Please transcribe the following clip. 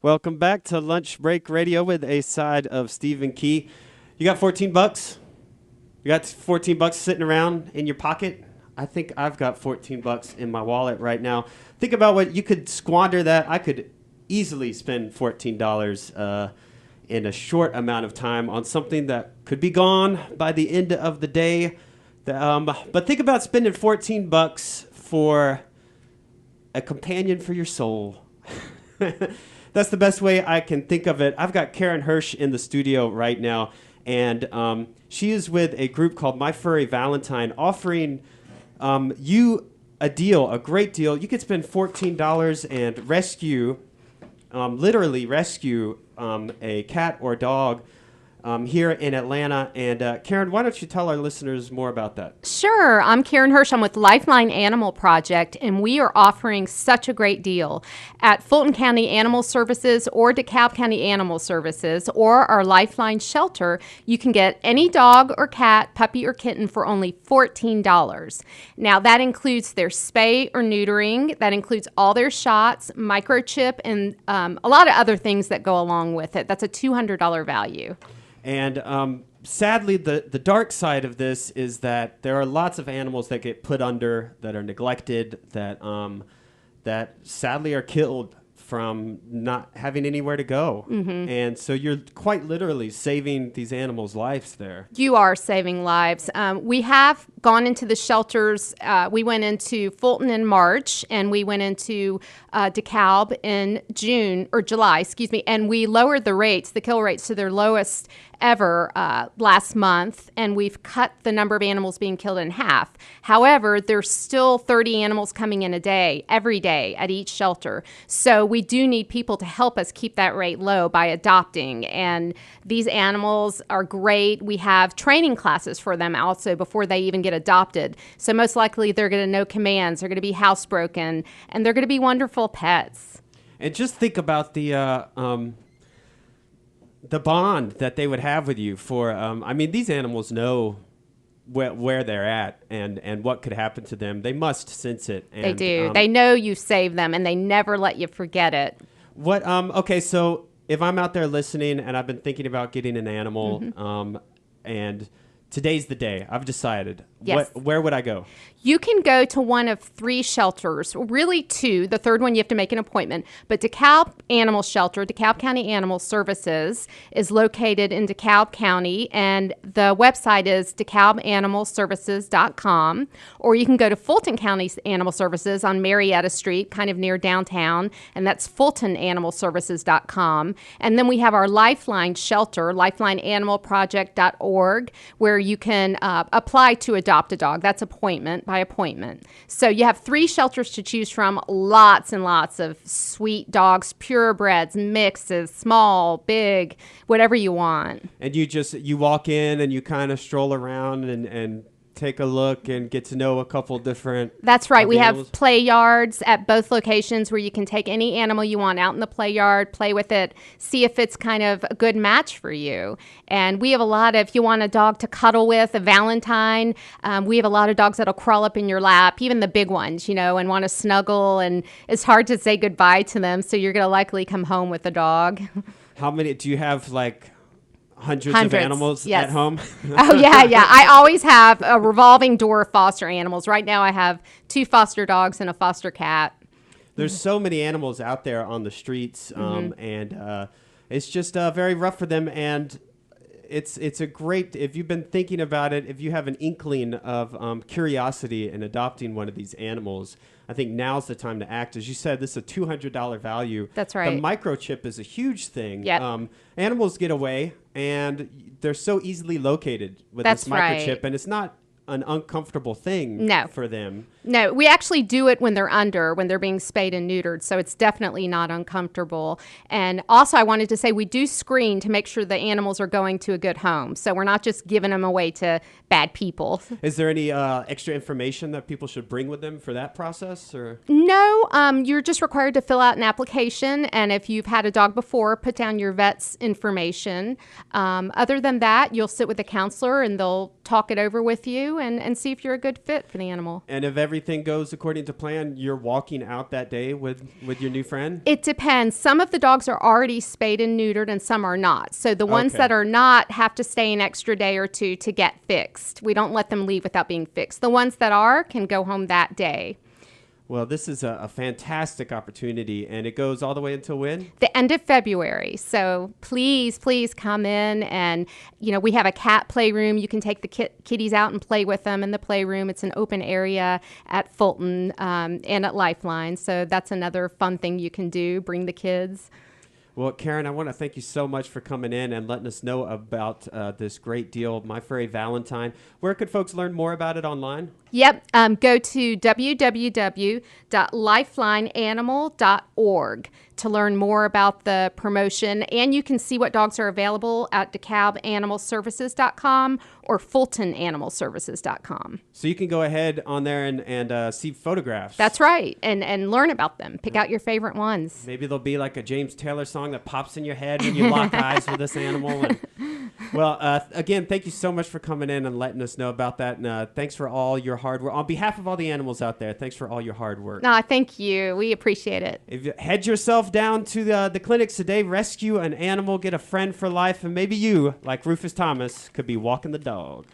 Welcome back to Lunch Break Radio with a side of Stephen Key. You got 14 bucks? You got 14 bucks sitting around in your pocket? I think I've got 14 bucks in my wallet right now. Think about what you could squander that. I could easily spend $14 in a short amount of time on something that could be gone by the end of the day. But think about spending 14 bucks for a companion for your soul. That's the best way I can think of it. I've got Karen Hirsch in the studio right now, and she is with a group called My Furry Valentine, offering you a deal, a great deal. You could spend $14 and literally rescue a cat or dog here in Atlanta. And Karen, why don't you tell our listeners more about that? Sure. I'm Karen Hirsch. I'm with LifeLine Animal Project, and we are offering such a great deal at Fulton County Animal Services or DeKalb County Animal Services or our LifeLine shelter. You can get any dog or cat, puppy or kitten for only $14. Now, that includes their spay or neutering. That includes all their shots, microchip, and a lot of other things that go along with it. That's a $200 value. And sadly, the dark side of this is that there are lots of animals that get put under, that are neglected, that sadly are killed from not having anywhere to go. Mm-hmm. And so you're quite literally saving these animals' lives there. You are saving lives. We have gone into the shelters. We went into Fulton in March, and we went into DeKalb in July, and we lowered the kill rates to their lowest ever last month, and we've cut the number of animals being killed in half. However, there's still 30 animals coming in a day, every day at each shelter. So we do need people to help us keep that rate low by adopting. And these animals are great. We have training classes for them also before they even get adopted. So most likely they're going to know commands, they're going to be housebroken, and they're going to be wonderful pets. And just think about the bond that they would have with you for, these animals know where they're at and what could happen to them. They must sense it. And, they do. They know you save them, and they never let you forget it. Okay, so if I'm out there listening and I've been thinking about getting an animal, Mm-hmm. And today's the day, I've decided. Yes. Where would I go? You can go to one of 3 shelters, really 2. The third one, you have to make an appointment. But DeKalb Animal Shelter, DeKalb County Animal Services, is located in DeKalb County, and the website is DeKalbAnimalServices.com. Or you can go to Fulton County Animal Services on Marietta Street, kind of near downtown, and that's FultonAnimalServices.com. And then we have our Lifeline shelter, LifelineAnimalProject.org, where you can apply to adopt a dog. That's appointment by appointment. So you have 3 shelters to choose from, lots and lots of sweet dogs, purebreds, mixes, small, big, whatever you want. And you walk in and you kind of stroll around and take a look and get to know a couple different. That's right. We animals. have play yards at both locations where you can take any animal you want out in the play yard, play with it, see if it's kind of a good match for you. And we have a lot of, if you want a dog to cuddle with, a Valentine, we have a lot of dogs that'll crawl up in your lap, even the big ones, and want to snuggle, and it's hard to say goodbye to them. So you're going to likely come home with a dog. How many do you have? Hundreds of animals yes. at home? Oh, yeah. I always have a revolving door of foster animals. Right now I have 2 foster dogs and a foster cat. There's so many animals out there on the streets, and it's just very rough for them. And it's a great, if you've been thinking about it, if you have an inkling of curiosity in adopting one of these animals, I think now's the time to act. As you said, this is a $200 value. That's right. The microchip is a huge thing. Yep. Animals get away, and they're so easily located with That's this microchip, right. and it's not an uncomfortable thing for them. No, we actually do it when they're being spayed and neutered, so it's definitely not uncomfortable. And also, I wanted to say we do screen to make sure the animals are going to a good home, so we're not just giving them away to bad people. Is there any extra information that people should bring with them for that process? Or No, you're just required to fill out an application, and if you've had a dog before, put down your vet's information. Other than that, you'll sit with a counselor, and they'll talk it over with you, and see if you're a good fit for the animal. And if everything goes according to plan, you're walking out that day with your new friend? It depends. Some of the dogs are already spayed and neutered and some are not. So the ones that are not have to stay an extra day or two to get fixed. We don't let them leave without being fixed. The ones that are can go home that day. Well, this is a fantastic opportunity, and it goes all the way until when? The end of February. So please come in. And, we have a cat playroom. You can take the kitties out and play with them in the playroom. It's an open area at Fulton and at LifeLine. So that's another fun thing you can do. Bring the kids. Well, Karen, I want to thank you so much for coming in and letting us know about this great deal, My Furry Valentine. Where could folks learn more about it online? Yep. Go to www.lifelineanimal.org to learn more about the promotion. And you can see what dogs are available at DeKalbAnimalServices.com or FultonAnimalServices.com. So you can go ahead on there and see photographs. That's right. And learn about them. Pick out your favorite ones. Maybe there'll be like a James Taylor song that pops in your head when you lock eyes with this animal. Well, again, thank you so much for coming in and letting us know about that. And thanks for all your hard work. On behalf of all the animals out there, thanks for all your hard work. No, thank you. We appreciate it. If you head yourself down to the clinics today, rescue an animal, get a friend for life, and maybe you, like Rufus Thomas, could be walking the dog.